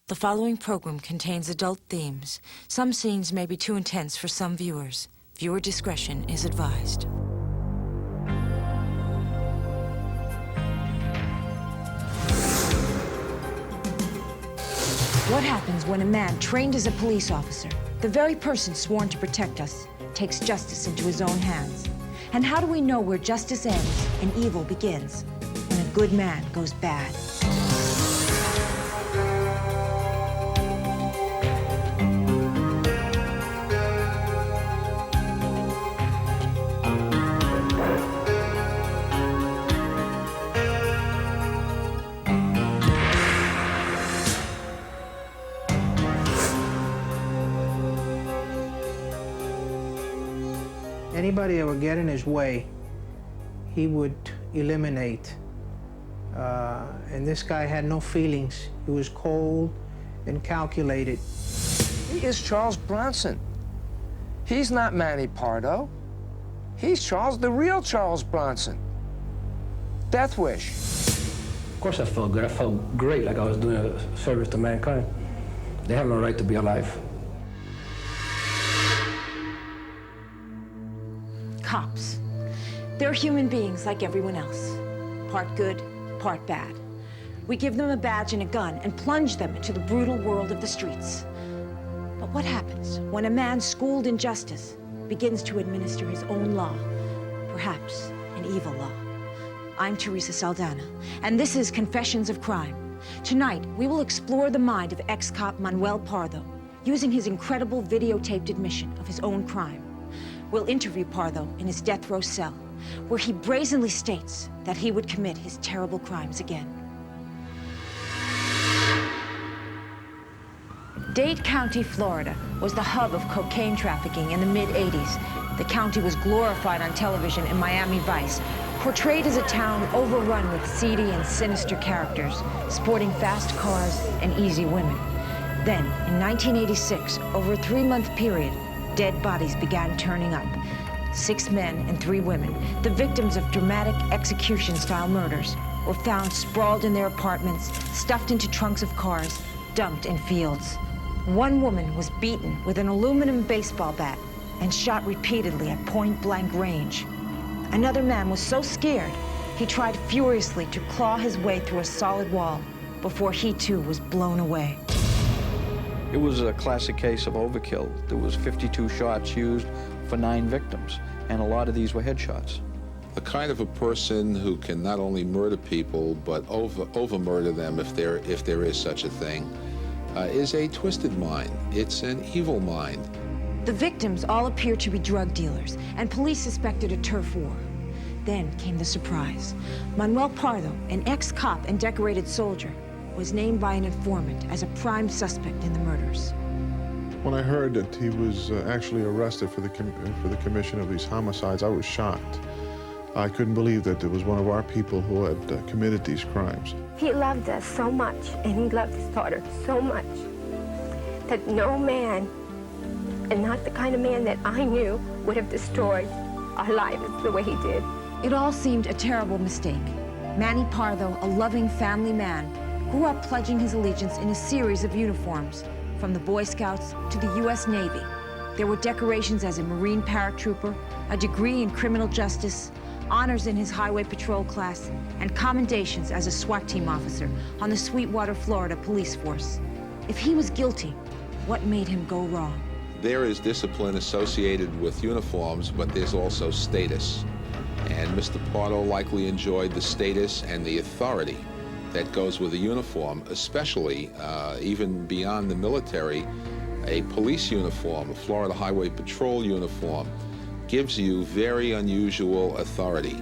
The following program contains adult themes. Some scenes may be too intense for some viewers. Viewer discretion is advised. What happens when a man trained as a police officer, the very person sworn to protect us, takes justice into his own hands? And how do we know where justice ends and evil begins? When a good man goes bad. Anybody that would get in his way, he would eliminate. And this guy had no feelings. He was cold and calculated. He is Charles Bronson. He's not Manny Pardo. He's Charles, the real Charles Bronson. Death Wish. Of course I felt good. I felt great, like I was doing a service to mankind. They have no right to be alive. Cops. They're human beings like everyone else. Part good, part bad. We give them a badge and a gun and plunge them into the brutal world of the streets. But what happens when a man schooled in justice begins to administer his own law? Perhaps an evil law. I'm Teresa Saldana, and this is Confessions of Crime. Tonight, we will explore the mind of ex-cop Manuel Pardo, using his incredible videotaped admission of his own crime. We'll interview Pardo in his death row cell, where he brazenly states that he would commit his terrible crimes again. Dade County, Florida, was the hub of cocaine trafficking in the mid-'80s. The county was glorified on television in Miami Vice, portrayed as a town overrun with seedy and sinister characters, sporting fast cars and easy women. Then, in 1986, over a 3-month period, dead bodies began turning up. 6 men and 3 women, the victims of dramatic execution-style murders, were found sprawled in their apartments, stuffed into trunks of cars, dumped in fields. One woman was beaten with an aluminum baseball bat and shot repeatedly at point-blank range. Another man was so scared, he tried furiously to claw his way through a solid wall before he too was blown away. It was a classic case of overkill. There was 52 shots used for 9 victims, and a lot of these were headshots. The kind of a person who can not only murder people, but over-murder them, if there is such a thing, is a twisted mind. It's an evil mind. The victims all appeared to be drug dealers, and police suspected a turf war. Then came the surprise. Manuel Pardo, an ex-cop and decorated soldier, was named by an informant as a prime suspect in the murders. When I heard that he was actually arrested for the commission of these homicides, I was shocked. I couldn't believe that it was one of our people who had committed these crimes. He loved us so much, and he loved his daughter so much, that no man, and not the kind of man that I knew, would have destroyed our lives the way he did. It all seemed a terrible mistake. Manny Pardo, a loving family man, grew up pledging his allegiance in a series of uniforms, from the Boy Scouts to the U.S. Navy. There were decorations as a Marine paratrooper, a degree in criminal justice, honors in his highway patrol class, and commendations as a SWAT team officer on the Sweetwater, Florida police force. If he was guilty, what made him go wrong? There is discipline associated with uniforms, but there's also status. And Mr. Pardo likely enjoyed the status and the authority that goes with a uniform, especially even beyond the military. A police uniform, a Florida Highway Patrol uniform, gives you very unusual authority.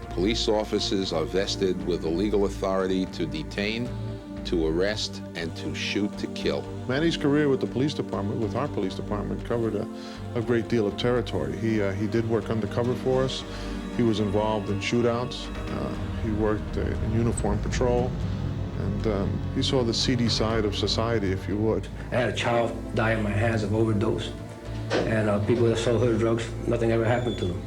Police officers are vested with the legal authority to detain, to arrest, and to shoot to kill. Manny's career with the police department, with our police department, covered a great deal of territory. He did work undercover for us. He was involved in shootouts. He worked in uniform patrol, and he saw the seedy side of society, if you would. I had a child die in my hands of overdose, and people that sold her drugs, nothing ever happened to them.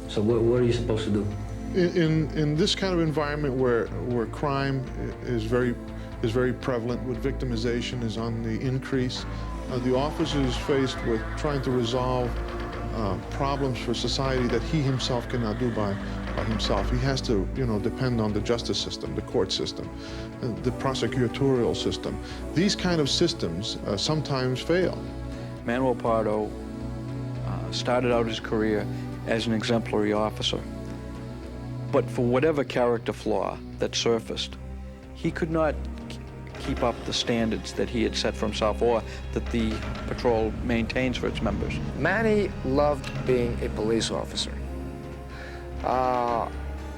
So what are you supposed to do? In this kind of environment where crime is very is very prevalent, with victimization is on the increase. The officer is faced with trying to resolve problems for society that he himself cannot do by himself. He has to, depend on the justice system, the court system, the prosecutorial system. These kind of systems sometimes fail. Manuel Pardo started out his career as an exemplary officer. But for whatever character flaw that surfaced, he could not keep up the standards that he had set for himself or that the patrol maintains for its members. Manny loved being a police officer.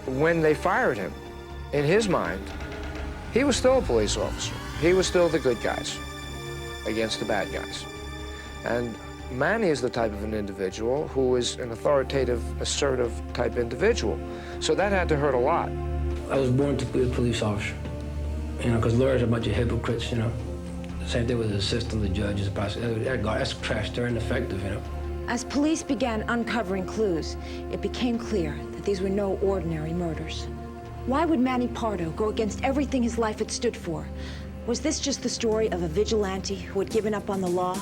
When they fired him, in his mind, he was still a police officer. He was still the good guys against the bad guys. And Manny is the type of an individual who is an authoritative, assertive type individual. So that had to hurt a lot. I was born to be a police officer, because lawyers are a bunch of hypocrites, Same thing with the system, the judges, the prosecutors. That's trash, they're ineffective, As police began uncovering clues, it became clear that these were no ordinary murders. Why would Manny Pardo go against everything his life had stood for? Was this just the story of a vigilante who had given up on the law?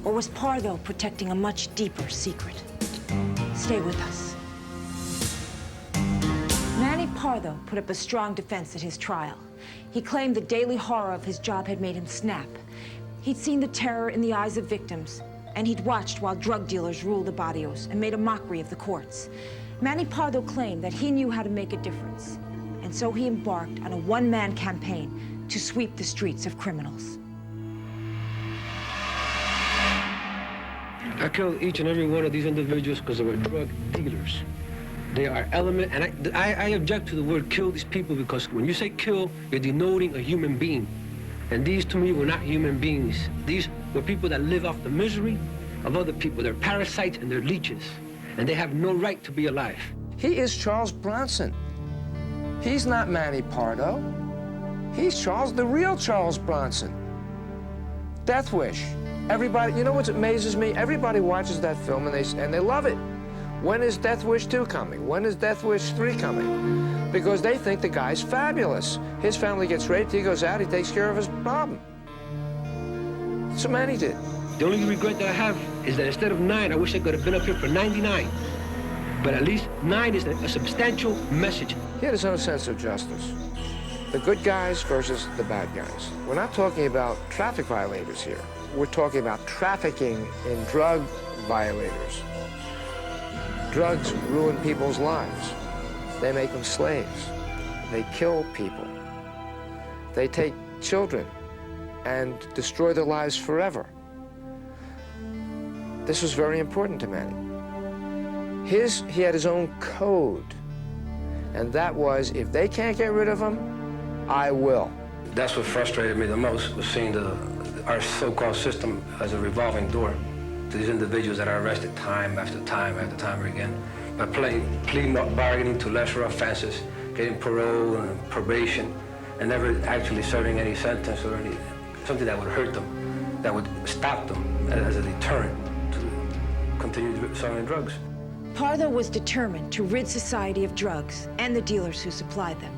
Or was Pardo protecting a much deeper secret? Stay with us. Manny Pardo put up a strong defense at his trial. He claimed the daily horror of his job had made him snap. He'd seen the terror in the eyes of victims, and he'd watched while drug dealers ruled the barrios and made a mockery of the courts. Manny Pardo claimed that he knew how to make a difference, and so he embarked on a one-man campaign to sweep the streets of criminals. I killed each and every one of these individuals because they were drug dealers. They are element, and I object to the word kill these people, because when you say kill, you're denoting a human being. And these, to me, were not human beings. These were people that live off the misery of other people. They're parasites and they're leeches, and they have no right to be alive. He is Charles Bronson. He's not Manny Pardo. He's the real Charles Bronson. Death Wish. Everybody, you know what amazes me? Everybody watches that film and they love it. When is Death Wish 2 coming? When is Death Wish 3 coming? Because they think the guy's fabulous. His family gets raped, he goes out, he takes care of his problem. That's what Manny did. The only regret that I have is that instead of 9, I wish I could have been up here for 99. But at least 9 is a substantial message. He had his own sense of justice. The good guys versus the bad guys. We're not talking about traffic violators here. We're talking about trafficking in drug violators. Drugs ruin people's lives. They make them slaves. They kill people. They take children and destroy their lives forever. This was very important to Manny. He had his own code, and that was, if they can't get rid of him, I will. That's what frustrated me the most, was seeing our so-called system as a revolving door to these individuals that are arrested time after time again, by plea bargaining to lesser offenses, getting parole and probation, and never actually serving any sentence or something that would hurt them, that would stop them as a deterrent to continue selling drugs. Pardo was determined to rid society of drugs and the dealers who supplied them.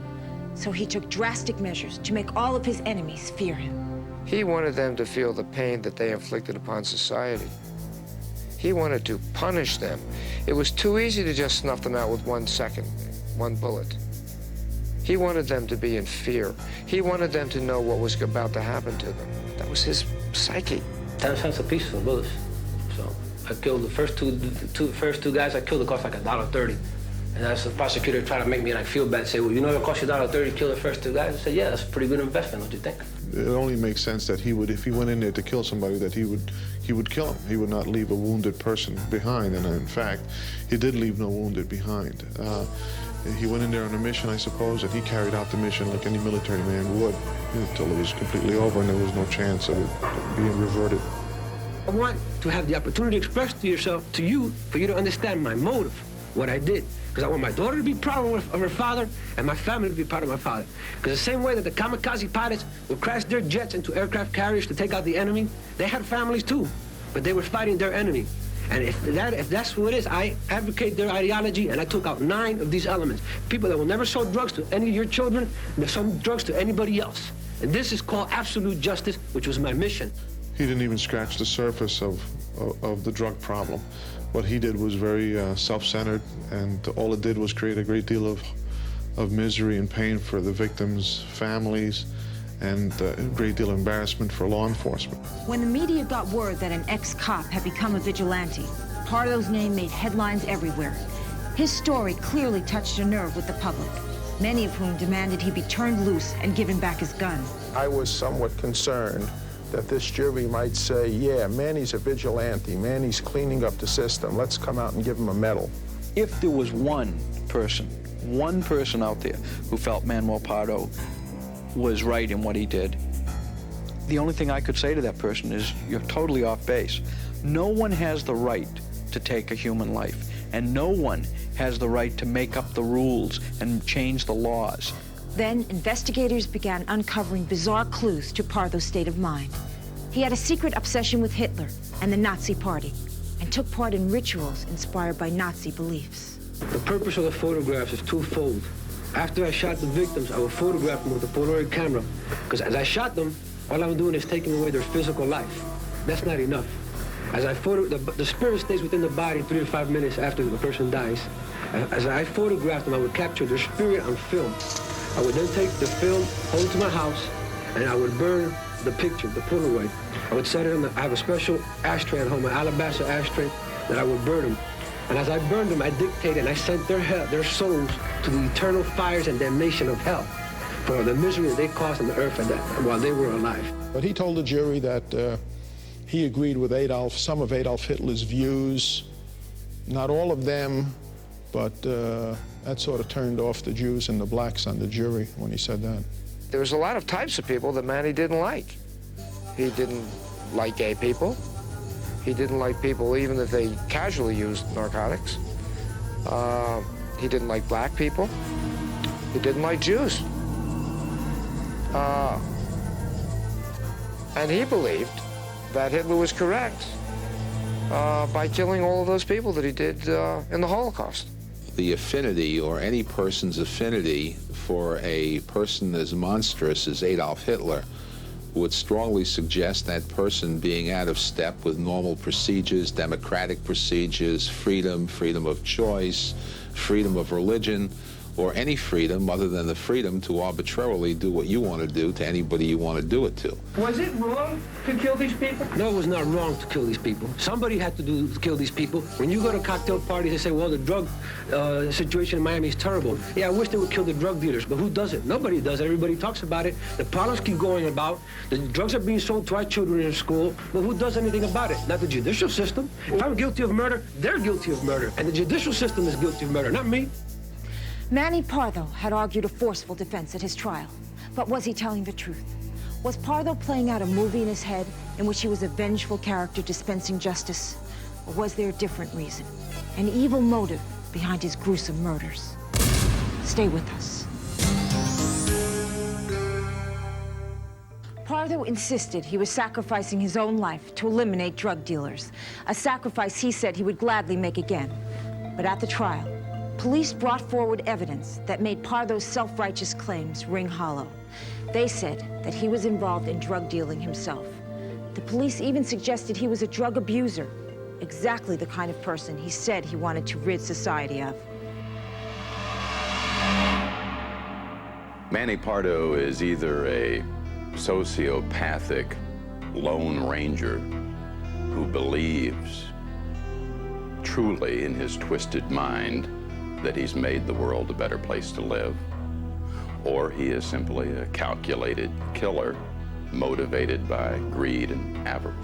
So he took drastic measures to make all of his enemies fear him. He wanted them to feel the pain that they inflicted upon society. He wanted to punish them. It was too easy to just snuff them out with 1 second, 1 bullet. He wanted them to be in fear. He wanted them to know what was about to happen to them. That was his psyche. 10 cents a piece of bullets. So I killed the first two guys I killed. It cost like $1.30. And as the prosecutor tried to make me, and I feel bad, say, well, you know it cost you $1.30 to kill the first 2 guys? I said, yeah, that's a pretty good investment, don't you think? It only makes sense that he would, if he went in there to kill somebody, that he would kill him. He would not leave a wounded person behind, and in fact, he did leave no wounded behind. He went in there on a mission, I suppose, and he carried out the mission like any military man would, until it was completely over and there was no chance of it being reverted. I want to have the opportunity to express to you, for you to understand my motive, what I did. Because I want my daughter to be proud of her father, and my family to be proud of my father. Because the same way that the kamikaze pilots would crash their jets into aircraft carriers to take out the enemy, they had families too, but they were fighting their enemy. And if that's who it is, I advocate their ideology, and I took out 9 of these elements. People that will never sell drugs to any of your children, and sell drugs to anybody else. And this is called absolute justice, which was my mission. He didn't even scratch the surface of the drug problem. What he did was very self-centered, and all it did was create a great deal of misery and pain for the victims' families, and a great deal of embarrassment for law enforcement. When the media got word that an ex-cop had become a vigilante, Pardo's name made headlines everywhere. His story clearly touched a nerve with the public, many of whom demanded he be turned loose and given back his gun. I was somewhat concerned that this jury might say, yeah, Manny's a vigilante, Manny's cleaning up the system, let's come out and give him a medal. If there was one person out there who felt Manuel Pardo was right in what he did, the only thing I could say to that person is, you're totally off base. No one has the right to take a human life, and no one has the right to make up the rules and change the laws. Then, investigators began uncovering bizarre clues to Pardo's state of mind. He had a secret obsession with Hitler and the Nazi Party, and took part in rituals inspired by Nazi beliefs. The purpose of the photographs is twofold. After I shot the victims, I would photograph them with a Polaroid camera, because as I shot them, all I'm doing is taking away their physical life. That's not enough. As I the spirit stays within the body 3 to 5 minutes after the person dies. As I photographed them, I would capture their spirit on film. I would then take the film home to my house, and I would burn the picture, the Polaroid. I would set it on I have a special ashtray at home, an alabaster ashtray, that I would burn them. And as I burned them, I dictated and I sent their souls to the eternal fires and damnation of hell for the misery that they caused on the earth while they were alive. But he told the jury that he agreed with some of Adolf Hitler's views, not all of them, but that sort of turned off the Jews and the blacks on the jury when he said that. There was a lot of types of people that Manny didn't like. He didn't like gay people. He didn't like people even if they casually used narcotics. He didn't like black people. He didn't like Jews. And he believed that Hitler was correct by killing all of those people that he did in the Holocaust. The affinity, or any person's affinity, for a person as monstrous as Adolf Hitler would strongly suggest that person being out of step with normal procedures, democratic procedures, freedom of choice, freedom of religion, or any freedom other than the freedom to arbitrarily do what you want to do to anybody you want to do it to. Was it wrong to kill these people? No, it was not wrong to kill these people. Somebody had to kill these people. When you go to cocktail parties, they say, well, the drug situation in Miami is terrible. Yeah, I wish they would kill the drug dealers, but who does it? Nobody does it. Everybody talks about it. The problems keep going about. The drugs are being sold to our children in school, but who does anything about it? Not the judicial system. If I'm guilty of murder, they're guilty of murder, and the judicial system is guilty of murder, not me. Manny Pardo had argued a forceful defense at his trial. But was he telling the truth? Was Pardo playing out a movie in his head in which he was a vengeful character dispensing justice? Or was there a different reason, an evil motive behind his gruesome murders? Stay with us. Pardo insisted he was sacrificing his own life to eliminate drug dealers, a sacrifice he said he would gladly make again. But at the trial, police brought forward evidence that made Pardo's self-righteous claims ring hollow. They said that he was involved in drug dealing himself. The police even suggested he was a drug abuser, exactly the kind of person he said he wanted to rid society of. Manny Pardo is either a sociopathic lone ranger who believes truly in his twisted mind that he's made the world a better place to live, or he is simply a calculated killer motivated by greed and avarice.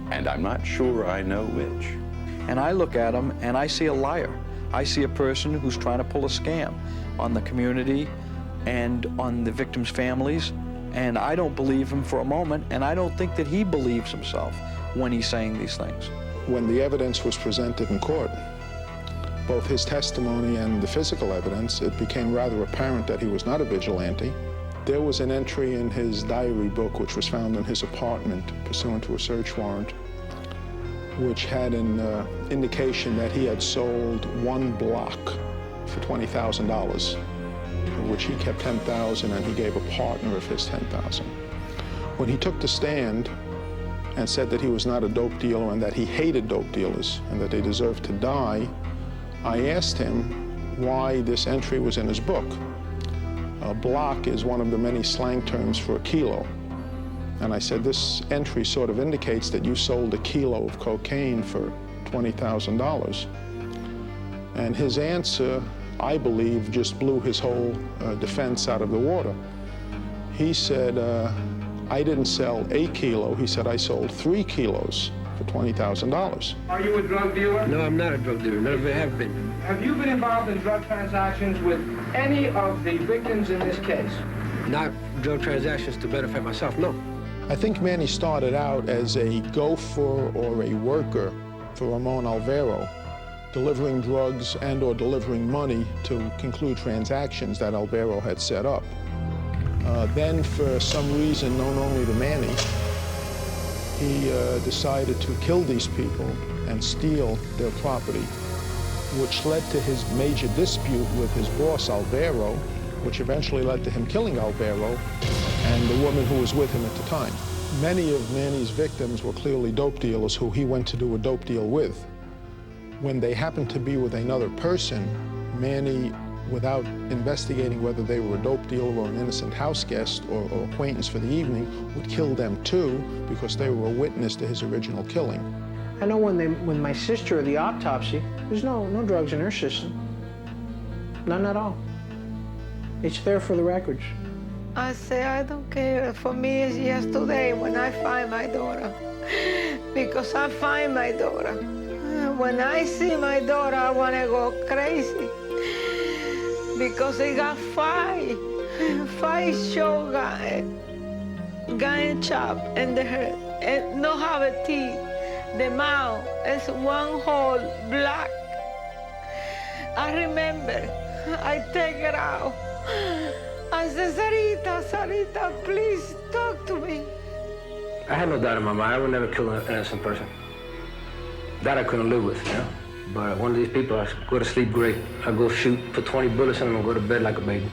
And I'm not sure I know which. And I look at him and I see a liar. I see a person who's trying to pull a scam on the community and on the victims' families, and I don't believe him for a moment, and I don't think that he believes himself when he's saying these things. When the evidence was presented in court, both his testimony and the physical evidence, it became rather apparent that he was not a vigilante. There was an entry in his diary book, which was found in his apartment pursuant to a search warrant, which had an indication that he had sold one block for $20,000, which he kept 10,000 and he gave a partner of his 10,000. When he took the stand and said that he was not a dope dealer and that he hated dope dealers and that they deserved to die, I asked him why this entry was in his book. A block is one of the many slang terms for a kilo. And I said, this entry sort of indicates that you sold a kilo of cocaine for $20,000. And his answer, I believe, just blew his whole defense out of the water. He said, I didn't sell a kilo. He said, I sold 3 kilos for $20,000. Are you a drug dealer? No, I'm not a drug dealer. Never have been. Have you been involved in drug transactions with any of the victims in this case? Not drug transactions to benefit myself, no. I think Manny started out as a gopher or a worker for Ramon Alvaro, delivering drugs and or delivering money to conclude transactions that Alvaro had set up. Then, for some reason known only to Manny, he decided to kill these people and steal their property, which led to his major dispute with his boss, Alvaro, which eventually led to him killing Alvaro and the woman who was with him at the time. Many of Manny's victims were clearly dope dealers who he went to do a dope deal with. When they happened to be with another person, Manny, without investigating whether they were a dope dealer or an innocent house guest or acquaintance for the evening, would kill them too because they were a witness to his original killing. I know when my sister had the autopsy, there's no drugs in her system. None at all. It's there for the records. I say I don't care. For me, it's yesterday when I find my daughter. Because I find my daughter. When I see my daughter, I want to go crazy. Because they got 5 show gun chop in the head. And no have a teeth. The mouth is one whole black. I remember, I take it out. I said, Sarita, please talk to me. I had no doubt in my mind. I would never kill an innocent person. That I couldn't live with, you know? But one of these people, I go to sleep great. I go shoot, put 20 bullets in them, and go to bed like a baby.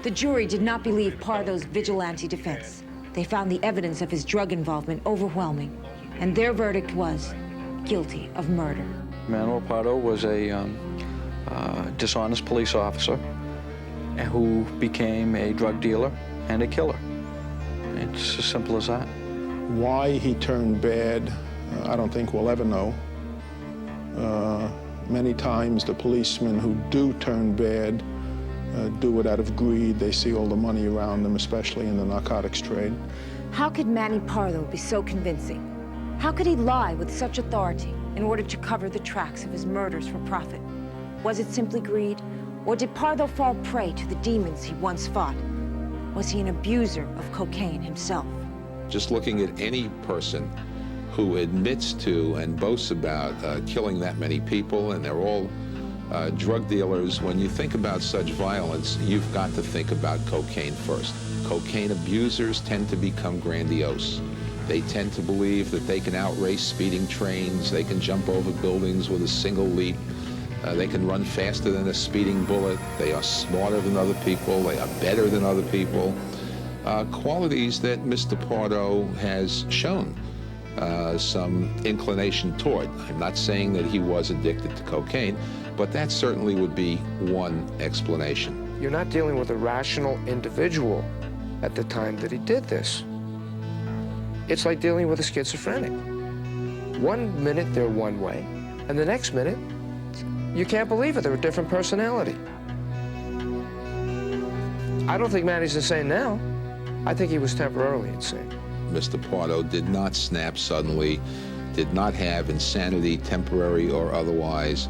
The jury did not believe Pardo's vigilante defense. They found the evidence of his drug involvement overwhelming, and their verdict was guilty of murder. Manuel Pardo was a dishonest police officer who became a drug dealer and a killer. It's as simple as that. Why he turned bad, I don't think we'll ever know. Many times the policemen who do turn bad do it out of greed. They see all the money around them, especially in the narcotics trade. How could Manny Pardo be so convincing? How could he lie with such authority in order to cover the tracks of his murders for profit? Was it simply greed? Or did Pardo fall prey to the demons he once fought? Was he an abuser of cocaine himself? Just looking at any person who admits to and boasts about killing that many people, and they're all drug dealers, when you think about such violence, you've got to think about cocaine first. Cocaine abusers tend to become grandiose. They tend to believe that they can outrace speeding trains, they can jump over buildings with a single leap, they can run faster than a speeding bullet, they are smarter than other people, they are better than other people. Qualities that Mr. Pardo has shown some inclination toward. I'm not saying that he was addicted to cocaine, but that certainly would be one explanation. You're not dealing with a rational individual at the time that he did this. It's like dealing with a schizophrenic. One minute they're one way, and the next minute, you can't believe it, they're a different personality. I don't think Manny's insane now. I think he was temporarily insane. Mr. Pardo did not snap suddenly, did not have insanity, temporary or otherwise,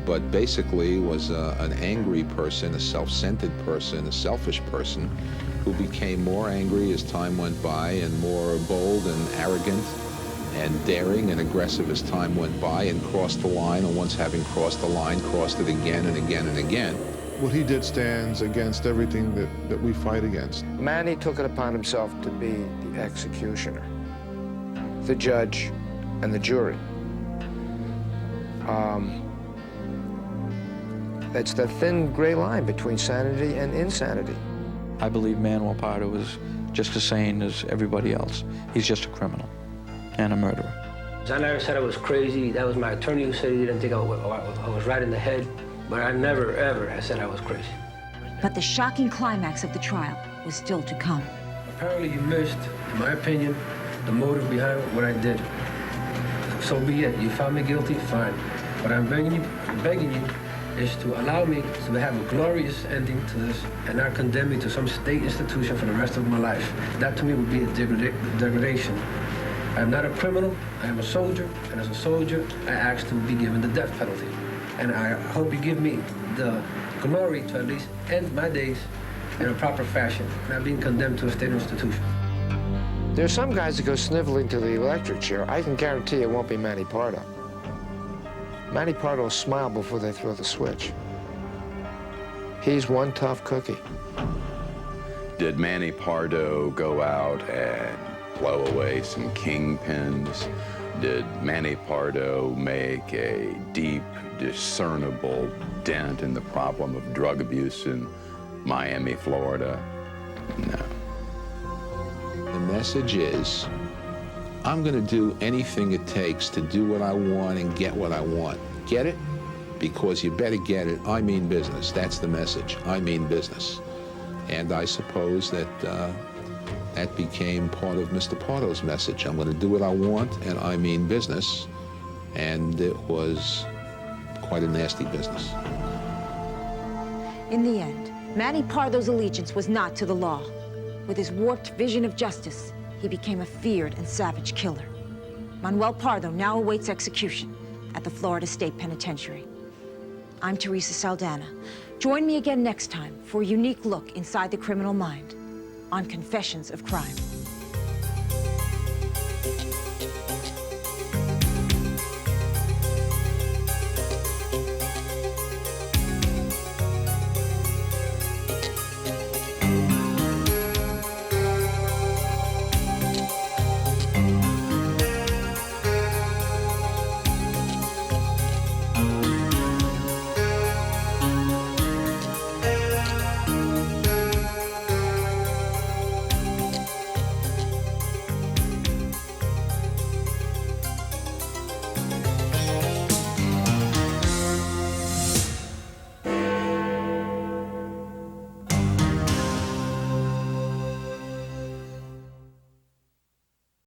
but basically was an angry person, a self-centered person, a selfish person, who became more angry as time went by and more bold and arrogant and daring and aggressive as time went by, and crossed the line, and once having crossed the line, crossed it again and again and again. What he did stands against everything that we fight against. Manny took it upon himself to be the executioner, the judge, and the jury. It's the thin gray line between sanity and insanity. I believe Manuel Pardo is just as sane as everybody else. He's just a criminal and a murderer. I never said I was crazy. That was my attorney who said he didn't think I was right in the head. But I never, ever have said I was crazy. But the shocking climax of the trial was still to come. Apparently you missed, in my opinion, the motive behind what I did. So be it. You found me guilty, fine. What I'm begging you is to allow me to have a glorious ending to this and not condemn me to some state institution for the rest of my life. That to me would be a degradation. I am not a criminal, I am a soldier, and as a soldier, I ask to be given the death penalty. And I hope you give me the glory to at least end my days in a proper fashion, not being condemned to a state institution. There's some guys that go sniveling to the electric chair. I can guarantee it won't be Manny Pardo. Manny Pardo will smile before they throw the switch. He's one tough cookie. Did Manny Pardo go out and blow away some kingpins? Did Manny Pardo make a deep, discernible dent in the problem of drug abuse in Miami, Florida? No. The message is, I'm going to do anything it takes to do what I want and get what I want. Get it? Because you better get it. I mean business. That's the message. I mean business. And I suppose that that became part of Mr. Pardo's message. I'm going to do what I want, and I mean business. And it was quite a nasty business. In the end, Manny Pardo's allegiance was not to the law. With his warped vision of justice, he became a feared and savage killer. Manuel Pardo now awaits execution at the Florida State Penitentiary. I'm Teresa Saldana. Join me again next time for a unique look inside the criminal mind on Confessions of Crime.